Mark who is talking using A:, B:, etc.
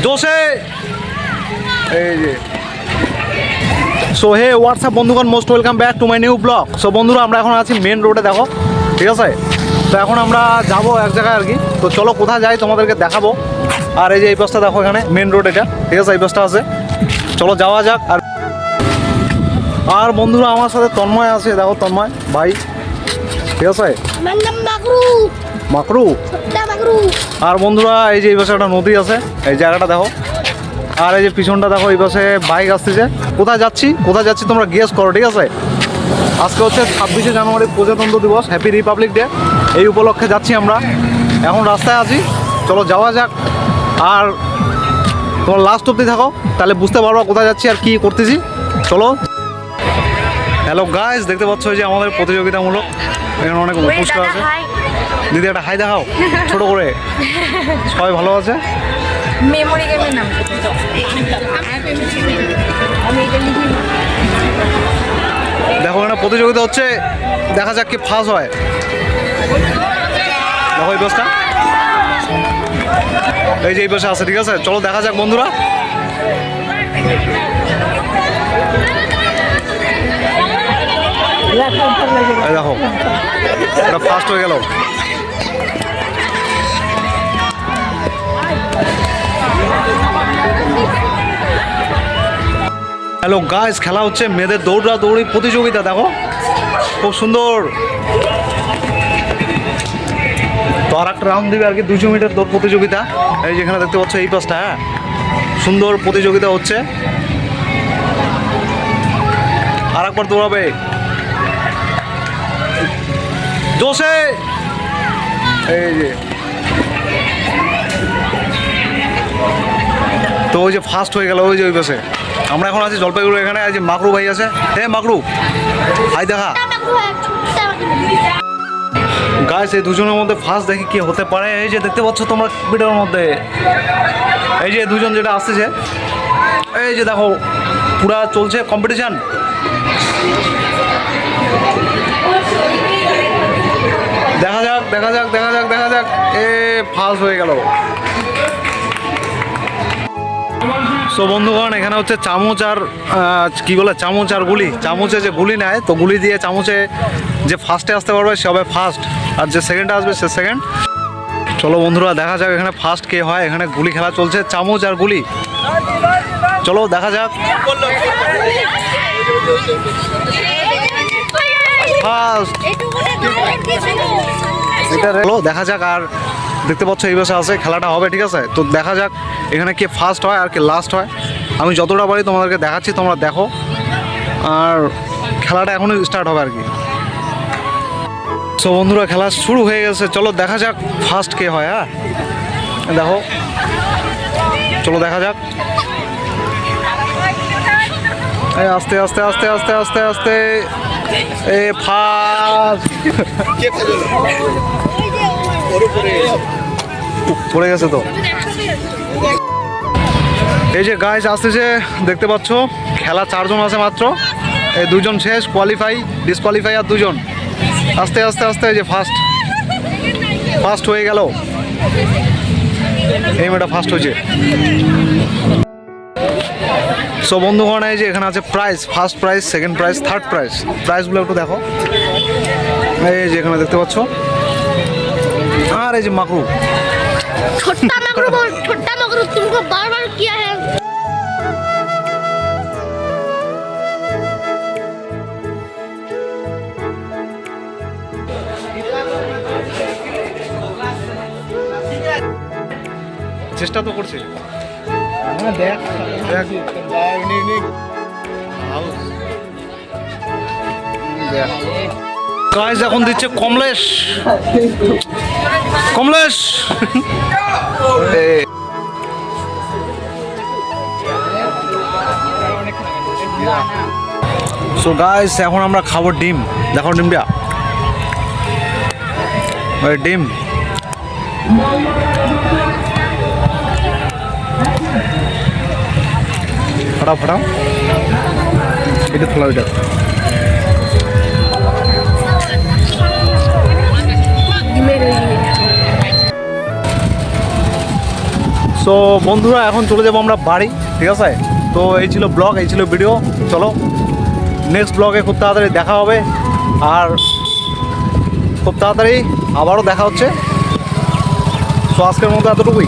A: Jose এই যে so hey WhatsApp বন্ধুগণ, most welcome back to my new blog. So বন্ধুরা আমরা এখন আছি মেন রোডে, দেখো ঠিক আছে। তো এখন আমরা যাব এক জায়গায় আর কি। তো চলো কোথায় যাই তোমাদেরকে দেখাবো। আর এই যে এই বাসটা দেখো, এখানে মেন রোড এটা, ঠিক আছে, এই বাসটা আছে। চলো যাওয়া যাক। আর বন্ধুরা আমার সাথে তন্ময় আছে, দেখো তন্ময় ভাই, ঠিক আছে, মাকরু। আর বন্ধুরা এই যে এই পাশে একটা নদী আছে, এই জায়গাটা দেখো। আর এই যে পিছনটা দেখো, এই পাশে বাইক আসতেছে। কোথায় যাচ্ছি তোমরা গেস করো, ঠিক আছে। আজকে হচ্ছে 26শে জানুয়ারি, প্রজাতন্ত্র দিবস, হ্যাপি রিপাবলিক ডে। এই উপলক্ষে যাচ্ছি আমরা, এখন রাস্তায় আছি। চলো যাওয়া যাক। আর তোমার লাস্ট অবধি থাকো, তাহলে বুঝতে পারবো কোথায় যাচ্ছি আর কি করতেছি। চলো। হ্যালো গাইস, দেখতে পাচ্ছ যে আমাদের প্রতিযোগিতামূলক, এখানে অনেক পুরস্কার আছে। দিদি একটা হাই দেখাও ছোট করে, সবাই ভালো আছে।
B: মেমোরি গেমের নাম
A: দেখো এখানে প্রতিযোগিতা হচ্ছে, দেখা যাক কি ফার্স্ট হয়। দেখো এই বাসটা, এই যে এই বাসে আছে, ঠিক আছে। চলো দেখা যাক বন্ধুরা। দেখো এটা ফার্স্ট হয়ে গেল। হ্যালো গাইস, খেলা হচ্ছে মেয়েদের দৌড়াদৌড়ি প্রতিযোগিতা, দেখো খুব সুন্দর। তো আর একটা রাউন্ড দিবে আর কি, 200 মিটার দৌড় প্রতিযোগিতা। এই যেখানে দেখতে পাচ্ছ এই পাশটা, হ্যাঁ সুন্দর প্রতিযোগিতা হচ্ছে। আর একবার দৌড়াবে জোসে, এই যে। তো ওই যে ফার্স্ট হয়ে গেল, ওই যে ওই পাশে। আমরা এখন আছি জলপাইগুড়ি, এখানে এই যে মাকরু ভাই আছে। হে মাকরু, হাই দেখা। গাইস এই দুজনের মধ্যে ফার্স্ট দেখি কি হতে পারে। এই যে দেখতে পাচ্ছ তোমরা ভিডিওর মধ্যে, এই যে দুজন যেটা আসতেছে, এই যে দেখো পুরা চলছে কম্পিটিশন। দেখা যাক দেখা যাক দেখা যাক দেখা যাক, এ ফার্স্ট হয়ে গেল। সো বন্ধুগণ, এখানে হচ্ছে চামচ আর কি বলে, চামচ আর গুলি। চামচে যে গুলি নেয়, তো গুলি দিয়ে চামচে যে ফার্স্টে আসতে পারবে সে হবে ফার্স্ট, আর যে সেকেন্ডে আসবে সে সেকেন্ড। চলো বন্ধুরা দেখা যাক এখানে ফার্স্ট কে হয়। এখানে গুলি খেলা চলছে, চামচ আর গুলি। চলো দেখা যাক। ফার্স্ট এটা হলো, দেখা যাক। আর দেখতে পাচ্ছ এই বছর আছে, খেলাটা হবে, ঠিক আছে। তো দেখা যাক এখানে কে ফার্স্ট হয় আর কে লাস্ট হয়। আমি যতটা পারি তোমাদেরকে দেখাচ্ছি, তোমরা দেখো। আর খেলাটা এখনই স্টার্ট হবে আর কি। সো বন্ধুরা খেলা শুরু হয়ে গেছে, চলো দেখা যাক ফার্স্ট কে হয়। হ্যাঁ দেখো, চলো দেখা যাক। এই আস্তে আস্তে আস্তে আস্তে আস্তে আস্তে, এ ফার্স্ট পড়ে গেছে। তো এই যে গাইস আসতেছে, দেখতে পাচ্ছ খেলা 4 জন আছে মাত্র। এই 2 জন শেষ, কোয়ালিফাই ডিসকোয়ালিফাই আর 2 জন। আস্তে আস্তে আস্তে, এই যে ফার্স্ট হয়ে গেল। এই মেয়েটা ফার্স্ট হয়েছে। সো বন্ধুগণ, এই যে এখানে আছে prize, first prize, second prize, third prize. প্রাইজগুলো একটু দেখো, এই যে এখানে দেখতে পাচ্ছ। আর এই যে মাকরু,
C: छोटा मगरू तुमको बार बार किया है।
A: চেষ্টা তো করছে। দেখ দেখ গাইস, এখন দিচ্ছে কমলেশ। সো গাইস এখন আমরা খাবো ডিম। দেখো ডিমটা, ডিম। ফাটাও এটা খোলা, ওইটা সো বন্ধুরা এখন চলে যাবো আমরা বাড়ি, ঠিক আছে? তো এই ছিল ব্লগ, এই ছিল ভিডিও। চলো নেক্সট ব্লগে খুব তাড়াতাড়ি দেখা হবে, আর খুব তাড়াতাড়ি আবারও দেখা হচ্ছে। সো আজকের মতো এতটুকুই।